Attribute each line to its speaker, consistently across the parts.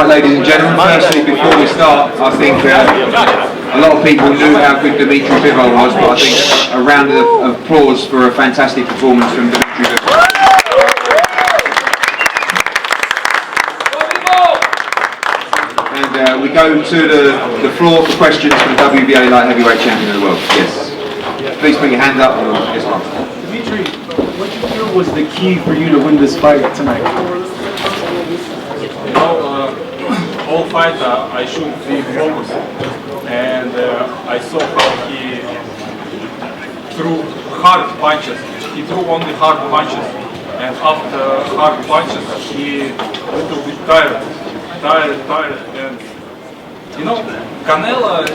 Speaker 1: Right, ladies and gentlemen, firstly, before we start, I think a lot of people knew how good Dmitry Bivol was, but I think a round of applause for a fantastic performance from Dmitry Bivol. And we go to the floor for questions for the WBA light heavyweight champion of the world. Yes. Please put your hand up. Yes, Mark.
Speaker 2: Dmitry, what do you feel was the key for you to win this fight tonight?
Speaker 3: All fight I should be focused, and I saw how he threw hard punches. He threw only hard punches, and after hard punches he a little bit tired, and you know, Canelo is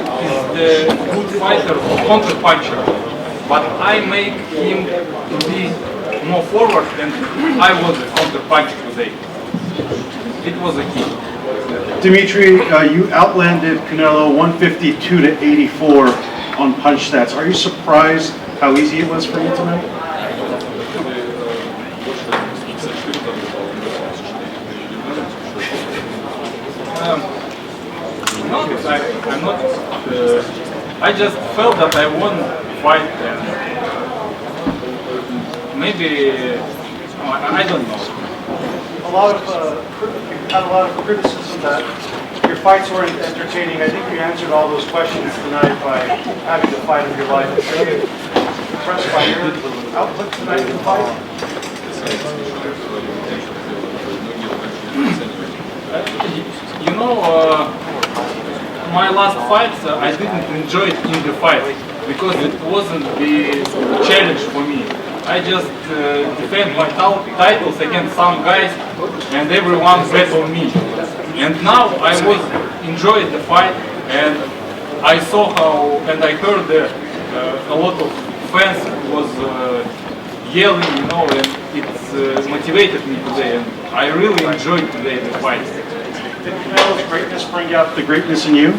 Speaker 3: the good fighter, counter puncher, but I make him to be more forward, and I was a counter puncher today. It was a key.
Speaker 2: Dmitry, you outlanded Canelo 152 to 84 on punch stats. Are you surprised how easy it was for you tonight?
Speaker 3: I'm not. I just felt that I won the fight, and maybe I don't know.
Speaker 2: You had a lot of criticism that your fights weren't entertaining. I think you answered all those questions tonight by having the fight of your life. Are you impressed by your output tonight in the fight?
Speaker 3: You know, my last fights I didn't enjoy it in the fight because it wasn't the challenge for me. I just defend my titles against some guys, and everyone bet on me. And now I was enjoying the fight, and I saw how, and I heard a lot of fans was yelling, you know, and it motivated me today, and I really enjoyed today the fight.
Speaker 2: Did Canelo's greatness bring out the greatness in you?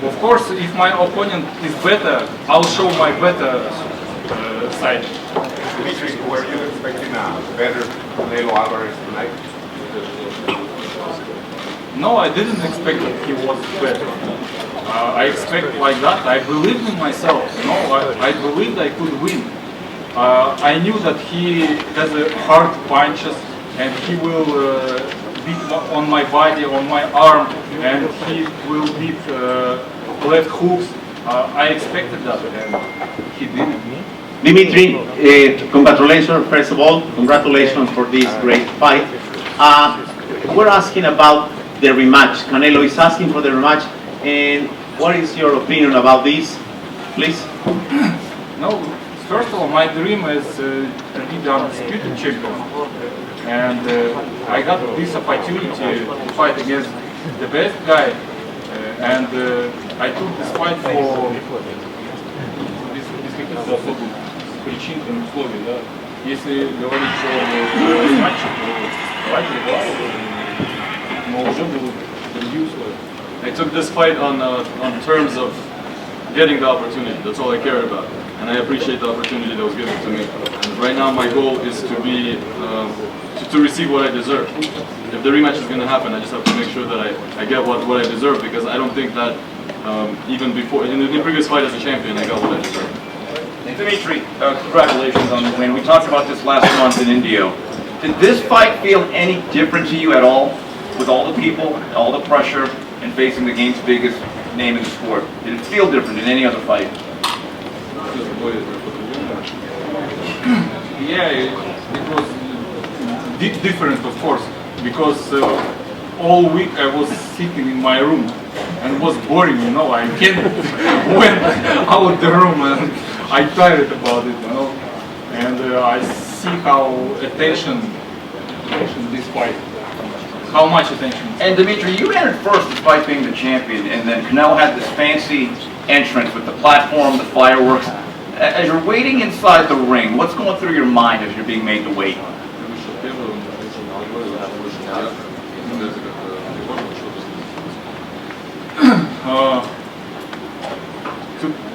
Speaker 3: Of course, if my opponent is better, I'll show my better side.
Speaker 4: Dmitry, were you expecting a better Canelo Alvarez tonight?
Speaker 3: No, I didn't expect that he was better. I expect like that. I believed in myself. You know, I believed I could win. I knew that he has hard punches, and he will beat on my body, on my arm, and he will beat left hooks. I expected that, and he did it.
Speaker 5: Dmitry, congratulations, first of all, congratulations for this great fight. We're asking about the rematch. Canelo is asking for the rematch, and what is your opinion about this, please?
Speaker 3: No, first of all, my dream is to be the undisputed champion, and I got this opportunity to fight against the best guy, and I took this fight for причин и условий, да. Если говорить о матче, то файт но уже был ревью условия.
Speaker 6: I took this fight on terms of getting the opportunity. That's all I cared about, and I appreciate the opportunity that was given to me. And right now, my goal is to be to receive what I deserve. If the rematch is going to happen, I just have to make sure that I get what I deserve, because I don't think that even before in the previous fight as a champion, I got what I deserved.
Speaker 7: Dmitry, congratulations on the win. We talked about this last month in India. Did this fight feel any different to you at all, with all the people, all the pressure, and facing the game's biggest name in the sport? Did it feel different than any other fight?
Speaker 3: Yeah, it was different, of course, because all week I was sitting in my room and it was boring, you know. I can't went out the room and I tired about it, you know. And I see how attention this fight, how much attention.
Speaker 7: And Dmitry, you entered first despite being the champion, and then Canelo had this fancy entrance with the platform, the fireworks. As you're waiting inside the ring, what's going through your mind as you're being made to wait?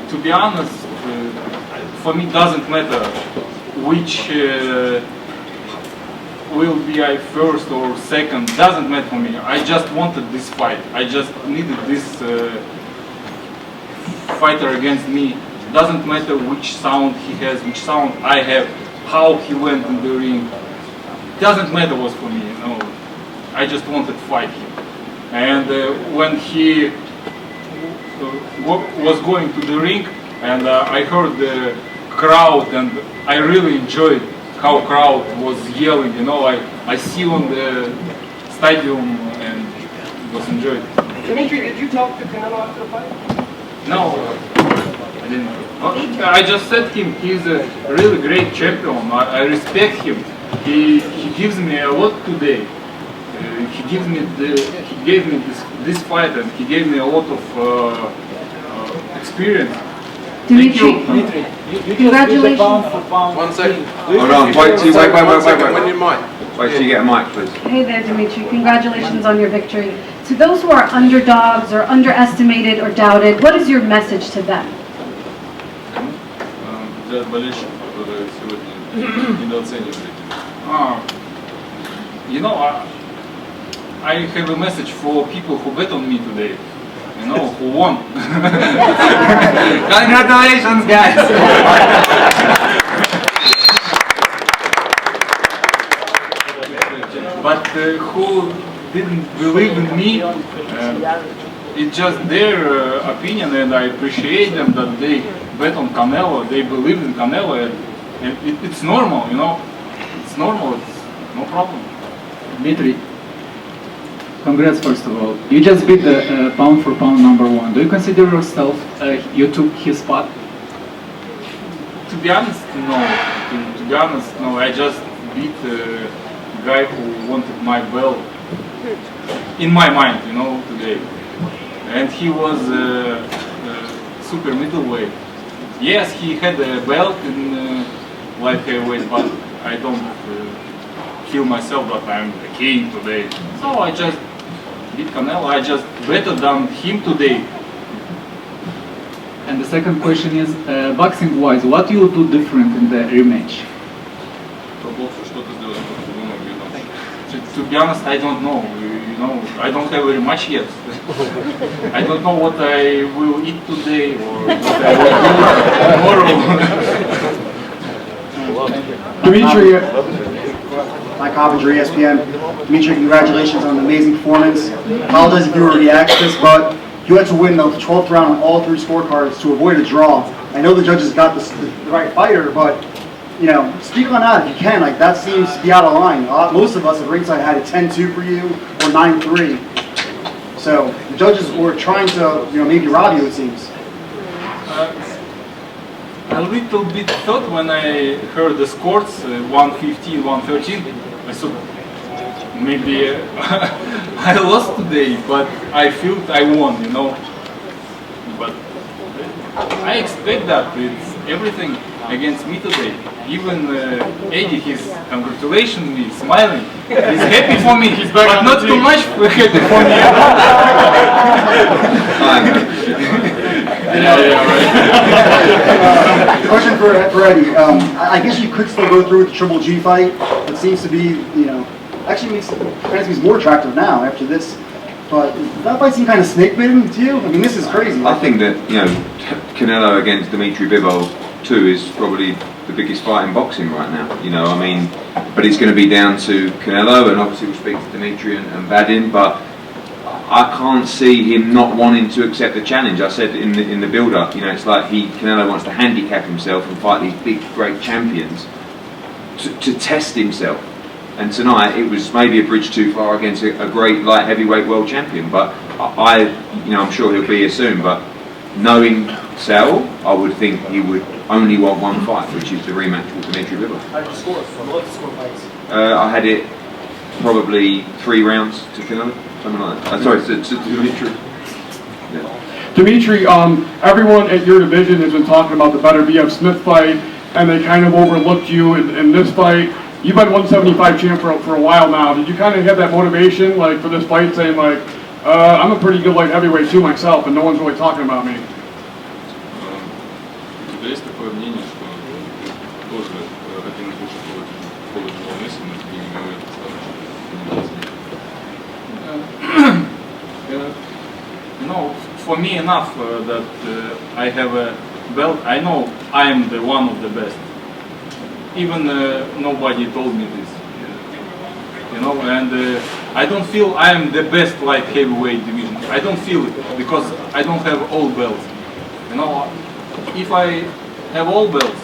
Speaker 3: To be honest, for me it doesn't matter which will be I first or second, doesn't matter for me. I just wanted this fight. I just needed this fighter against me. Doesn't matter which sound he has, which sound I have, how he went in the ring. Doesn't matter what for me, you know. I just wanted to fight him. And when he was going to the ring, and I heard the crowd, and I really enjoyed how crowd was yelling, you know. I see on the stadium, and it was enjoyed.
Speaker 2: Dmitry, did you talk to Canelo after the fight?
Speaker 3: No, I didn't. I just said him, he's a really great champion. I respect him. He gives me a lot today. He gave me this fight, and he gave me a lot of experience.
Speaker 8: Dmitry, congratulations.
Speaker 4: One second.
Speaker 1: Hold on, wait till you get a mic, please.
Speaker 8: Hey there, Dmitry. Congratulations on your victory. To those who are underdogs or underestimated or doubted, what is your message to them?
Speaker 6: Для болельщиков, которые сегодня недооценивали.
Speaker 3: You know, I have a message for people who bet on me today. You know, who won. Congratulations, guys! But who didn't believe in me, it's just their opinion, and I appreciate them that they bet on Canelo, they believe in Canelo, and it's normal, you know. It's normal, it's no problem.
Speaker 9: Dmitry, congrats first of all. You just beat the pound for pound #1. Do you consider yourself, you took his spot?
Speaker 3: To be honest, no. To be honest, no. I just beat a guy who wanted my belt in my mind, you know, today. And he was super middleweight. Yes, he had a belt in light heavyweight, but I don't feel myself that I'm the king today. So I just beat Canelo. I just better than him today.
Speaker 9: And the second question is, boxing-wise, what you will do different in the rematch?
Speaker 6: По боксу что ты сделаешь по-другому, где там?
Speaker 3: To be honest, I don't know. You know, I don't have very much yet. I don't know what I will eat today or what I will do tomorrow.
Speaker 10: Dmitry, Mike Coppinger, ESPN. Dmitry, congratulations on an amazing performance. Apologize if you already asked this, but you had to win the 12th round on all 3 scorecards to avoid a draw. I know the judges got the right fighter, but you know, speak on that if you can. Like, that seems to be out of line. Most of us at ringside had a 10-2 for you or 9-3. So the judges were trying to, you know, maybe rob you, it seems.
Speaker 3: A little bit thought when I heard the scores, 115, 113. I thought maybe I lost today, but I feel I won, you know. But I expect that it's everything against me today. Even Eddie, he's congratulating me, smiling. He's happy for me, but not too much happy for me.
Speaker 10: Question for Eddie. I guess you could still go through with the Triple G fight. It seems to be, you know, actually makes Fransky's more attractive now after this. But that fight seemed kind of snake bitten to you. I mean, this is crazy.
Speaker 1: I think that, you know, Canelo against Dmitry Bivol 2 is probably the biggest fight in boxing right now. You know, I mean, but it's going to be down to Canelo, and obviously we'll speak to Dmitry and Vadim, but I can't see him not wanting to accept the challenge. I said in the build-up, you know, it's like Canelo wants to handicap himself and fight these big, great champions to test himself. And tonight it was maybe a bridge too far against a great light heavyweight world champion. But you know, I'm sure he'll be here soon. But knowing Sal, I would think he would only want one fight, which is the rematch with Dmitry Bivol.
Speaker 2: How did you score? What the score fights?
Speaker 1: I had it probably 3 rounds to Canelo, something like that. Sorry, to Dmitry. Yeah.
Speaker 11: Dmitry, everyone at your division has been talking about the better BF Smith fight, and they kind of overlooked you in this fight. You've been 175 champ for a while now. Did you kind of have that motivation, like, for this fight, saying, like, I'm a pretty good light heavyweight too myself, and no one's really talking about me?
Speaker 6: У тебя есть такое мнение, что ты тоже один из лучших положительных весов на тебе не говорят?
Speaker 3: for me enough that I have a belt. I know I am the one of the best. Even nobody told me this, and I don't feel I am the best light heavyweight division. I don't feel it because I don't have all belts. If I have all belts,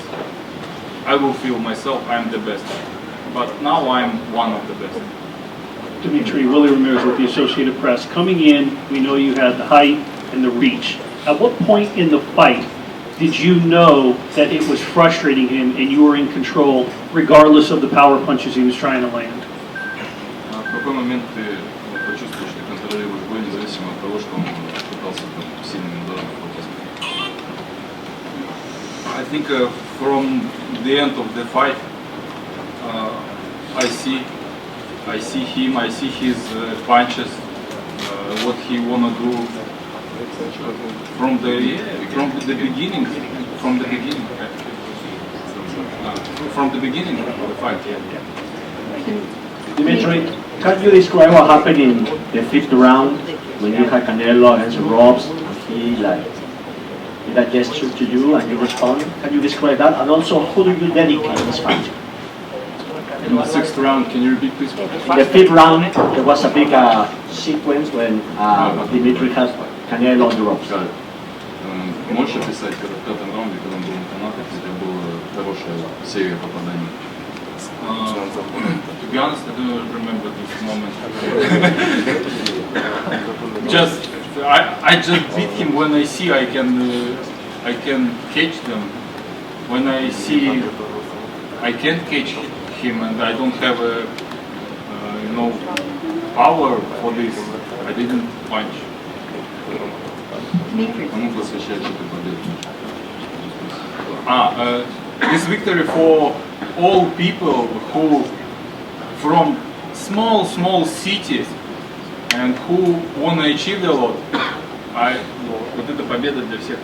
Speaker 3: I will feel myself I am the best. But now I am one of the best.
Speaker 12: Dmitry, Willie Ramirez with the Associated Press. Coming in, we know you had the height and the reach. At what point in the fight did you know that it was frustrating him and you were in control, regardless of the power punches he was trying to land?
Speaker 6: В какой момент ты почувствовал, что ты контролируешь бой, независимо от того, что он пытался сильным ударом противника?
Speaker 3: I think from the end of the fight, I see him, I see his punches, what he wanna do from the beginning, from the beginning of the fight.
Speaker 12: Dmitry, can you describe what happened in the fifth round when you had Canelo against the ropes and he did a gesture to you and you responded? Can you describe that? And also, who do you dedicate this fight to?
Speaker 6: In the sixth round, can you repeat please?
Speaker 12: In the fifth round, there was a big sequence when Dmitry had Canelo on the ropes.
Speaker 6: Можешь описать, когда в пятом раунде, когда он был на канатах, это была хорошая серия попаданий?
Speaker 3: To be honest, I don't remember this moment. I just beat him when I see I can catch them. When I see I can't catch him and I don't have power for this, I didn't punch.
Speaker 6: Кому посвящаете эту победу?
Speaker 3: This victory for all people who from small cities and who want to achieve a lot. Вот эта победа для всех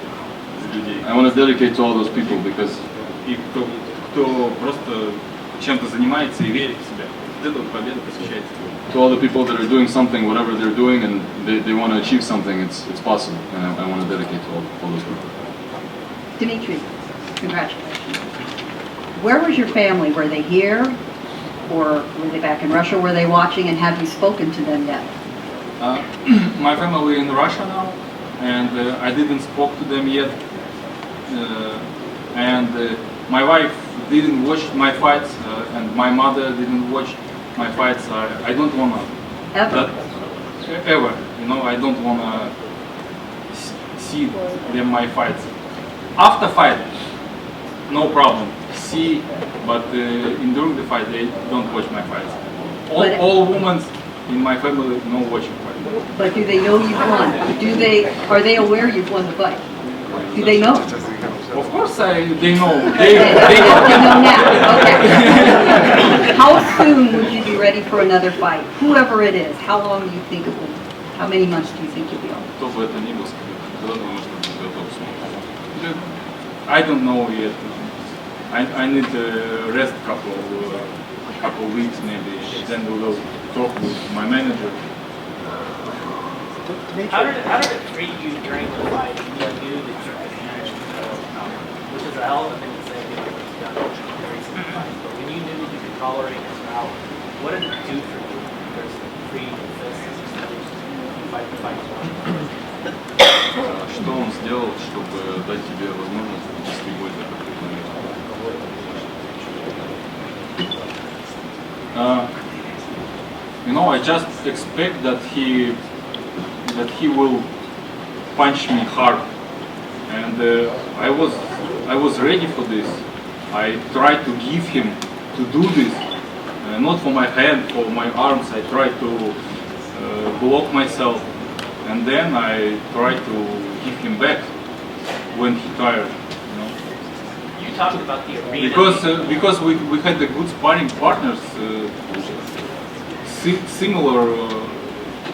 Speaker 3: людей.
Speaker 6: I want to dedicate to all those people because
Speaker 3: И кто просто чем-то занимается и верит в себя. Вот эта вот победа посвящается.
Speaker 6: to all the people that are doing something, whatever they're doing, and they want to achieve something, it's possible. And I want to dedicate to all those people.
Speaker 13: Dmitry, congratulations. Where was your family? Were they here? Or were they back in Russia? Were they watching, and have you spoken to them yet?
Speaker 3: My family in Russia now, and I didn't spoke to them yet. My wife didn't watch my fights, and my mother didn't watch my fights. I don't wanna
Speaker 13: Ever?
Speaker 3: ever. I don't wanna see them my fights. After fight, no problem. See, but during the fight, they don't watch my fights. All women in my family no watching fight.
Speaker 13: But do they know you've won? Are they aware you've won the fight? Do they know?
Speaker 3: Of course, they know.
Speaker 13: They know now. Okay. How soon would you be ready for another fight? Whoever it is, how long do you think it will? How many months do you think you'll be on?
Speaker 6: Кто бы это ни был, когда нужно быть готов снова.
Speaker 3: I don't know yet. I need to rest couple weeks maybe. Then we will talk with my manager.
Speaker 14: How did it treat you during the fight when you knew that you could manage to which is a hell of a thing to say, very simple fight. But when you knew that you could tolerate his power, what did it do for you? There's freeing your fists and you fight the fight.
Speaker 6: Что он сделал, чтобы дать тебе возможность вести бой до какого момента?
Speaker 3: I just expect that he will punch me hard, and I was ready for this. I tried to give him to do this, not for my hand, for my arms. I tried to block myself, and then I tried to give him back when he tired.
Speaker 14: You talked about the arena.
Speaker 3: Because we had the good sparring partners, similar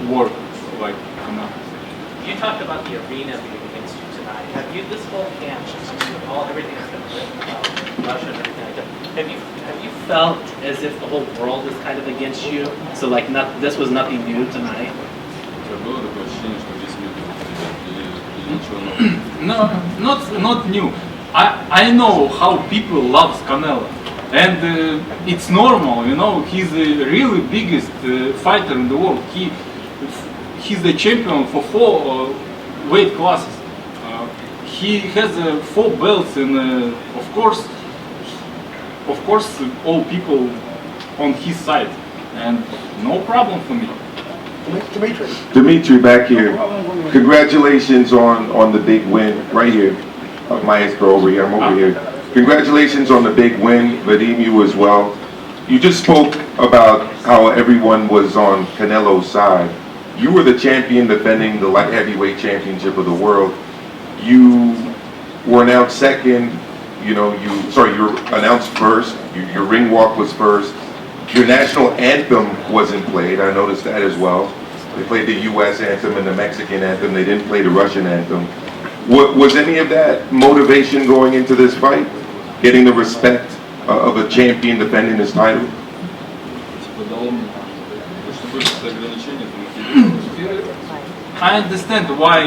Speaker 3: work like.
Speaker 14: You talked about the arena being against you tonight, have you, this whole camp, everything that's been written about Russia and everything like that, have you felt as if the whole world is kind of against you? So like, this was nothing new tonight?
Speaker 3: No, not new. I know how people love Canelo, and it's normal, you know. He's the really biggest fighter in the world. He's the champion for 4 weight classes. He has 4 belts, and of course, all people on his side, and no problem for me.
Speaker 4: Dmitry, back here. Congratulations on the big win right here. Maestro over here. I'm over here. Congratulations on the big win, Vadim, you as well. You just spoke about how everyone was on Canelo's side. You were the champion defending the light heavyweight championship of the world. You were announced second. You were announced first. Your ring walk was first. Your national anthem wasn't played. I noticed that as well. They played the U.S. anthem and the Mexican anthem. They didn't play the Russian anthem. Was any of that motivation going into this fight? Getting the respect of a champion defending his title?
Speaker 3: I understand why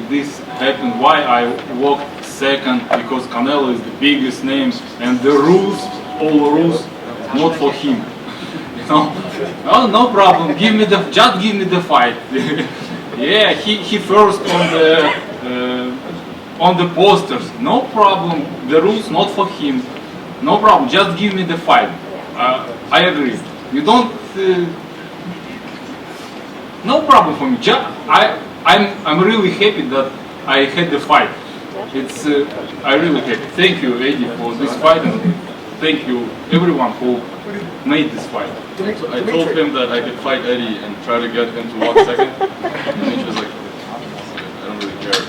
Speaker 3: this happened, why I walked second, because Canelo is the biggest name, and the rules, all rules, not for him. No problem. Just give me the fight. Yeah, he first on the posters. No problem. The rules not for him. No problem. Just give me the fight. I agree. You don't. No problem for me. I'm really happy that I had the fight. It's I really happy. Thank you, Eddie, for this fight, and thank you everyone who made this fight.
Speaker 6: I told him that I could fight Eddie and try to get him to walk second. And he was like, I don't really care.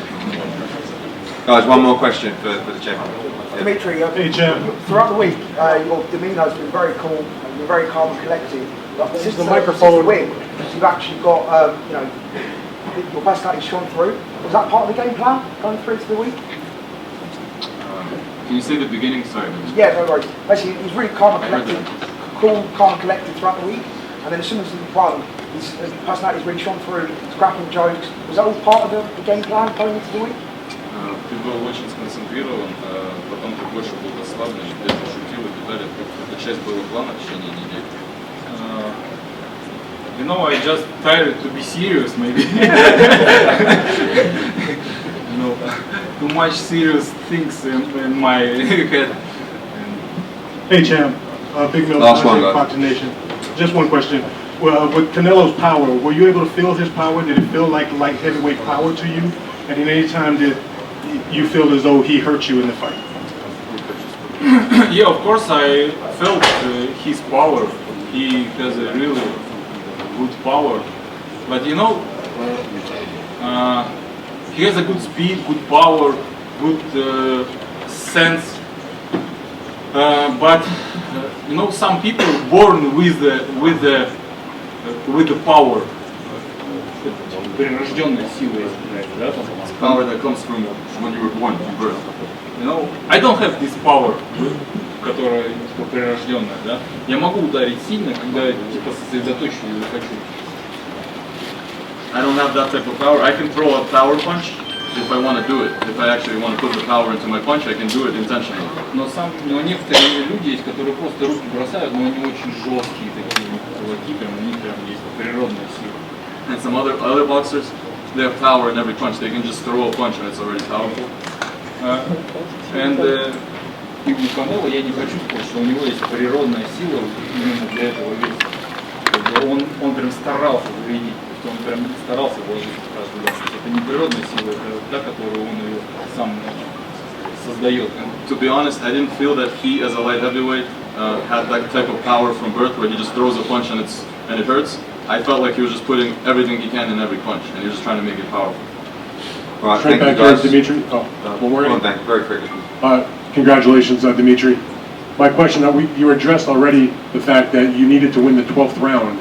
Speaker 1: Guys, one more question for the champion.
Speaker 15: Dmitry,
Speaker 11: Hey, Jim.
Speaker 15: throughout the week, your demeanour has been very cool, and you're very calm and collected. But since
Speaker 11: the microphone.
Speaker 15: win, you've actually got, your personality shone through. Was that part of the game plan going through to the week?
Speaker 6: Can you say the beginning? Sorry.
Speaker 15: Yeah, no worries. Basically, he's really calm and collected, cool, calm and collected throughout the week. And then as soon as he won, his personality's really shone through. He's cracking jokes. Was that all part of the game plan going into the week?
Speaker 6: Ты был очень сконцентрирован, потом ты больше был расслаблен, ты шутил и так далее. Это часть твоего плана в течение недели.
Speaker 3: You know, I just tired to be serious, maybe. Too much serious things in my head.
Speaker 11: Hey, champ. Big Mill,
Speaker 1: Last one, guys.
Speaker 11: Fox Nation. Just one question. Well, with Canelo's power, were you able to feel his power? Did it feel like light heavyweight power to you? And in any time did you feel as though he hurt you in the fight?
Speaker 3: Yeah, of course I felt his power. He has a really good power. But you know, he has a good speed, good power, good sense. But you know, some people born with the power. Прирожденная сила, если правильно, да?
Speaker 6: Power that comes from when you were born, from birth.
Speaker 3: You know, I don't have this power, которая прирожденная, да? Я могу ударить сильно, когда типа сосредоточен и захочу.
Speaker 6: I don't have that type of power. I can throw a power punch if I want to do it. If I actually want to put the power into my punch, I can do it intentionally.
Speaker 3: Но некоторые люди есть, которые просто руки бросают, но они очень жесткие такие, кулаки, прям у них прям есть природная сила.
Speaker 6: And some other boxers, they have power in every punch. They can just throw a punch and it's already powerful.
Speaker 3: And и у Канело я не хочу сказать, что у него есть природная сила именно для этого веса. Он прям старался вредить, он прям старался вложить каждый удар. Это не природная сила, это та, которую он ее сам создает.
Speaker 6: To be honest, I didn't feel that he, as a light heavyweight, had that type of power from birth where he just throws a punch and it hurts. I felt like he was just putting everything he can in every punch, and he was just trying to make it powerful.
Speaker 1: Right,
Speaker 11: Straight
Speaker 1: thank you
Speaker 11: back
Speaker 1: guys.
Speaker 11: here, Dmitry. One more.
Speaker 1: Come on, thank you very quickly.
Speaker 11: Congratulations, Dmitry. My question, you addressed already the fact that you needed to win the 12th round,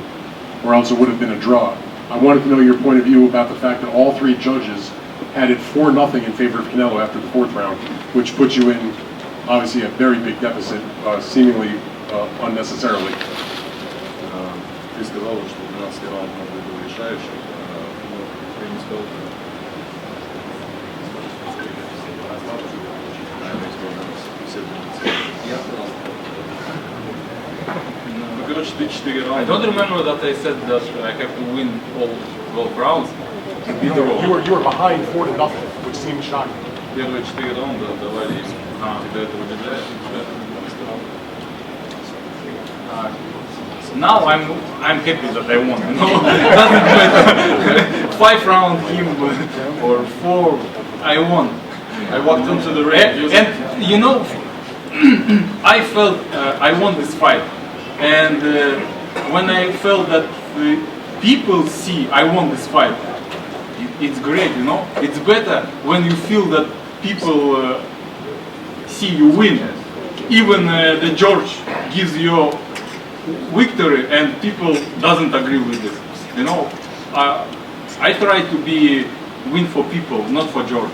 Speaker 11: or else it would have been a draw. I wanted to know your point of view about the fact that all 3 judges had it 4-0 in favor of Canelo after the 4th round, which puts you in, obviously, a very big deficit, seemingly unnecessarily.
Speaker 6: Ты сказал, что 12-й раунд может быть был решающим. Я не сказал, ну, короче, ты 4 раунда.
Speaker 3: I don't remember that I said that I have to win all 12 rounds to be the role.
Speaker 11: You were behind 4-0, which seemed shocking.
Speaker 6: Первые 4 раунда давали им. Ты до этого удивляешь?
Speaker 3: Now I'm happy that I won. You know, doesn't matter. 5 round him or 4, I won.
Speaker 6: I walked into the ring.
Speaker 3: And you know, I felt I won this fight, and when I felt that people see I won this fight, it's great. You know, it's better when you feel that people see you win. Even the judge gives you victory and people doesn't agree with this. You know, I try to be win for people, not for George.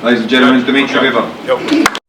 Speaker 1: Ladies and gentlemen, Dmitry Bivol.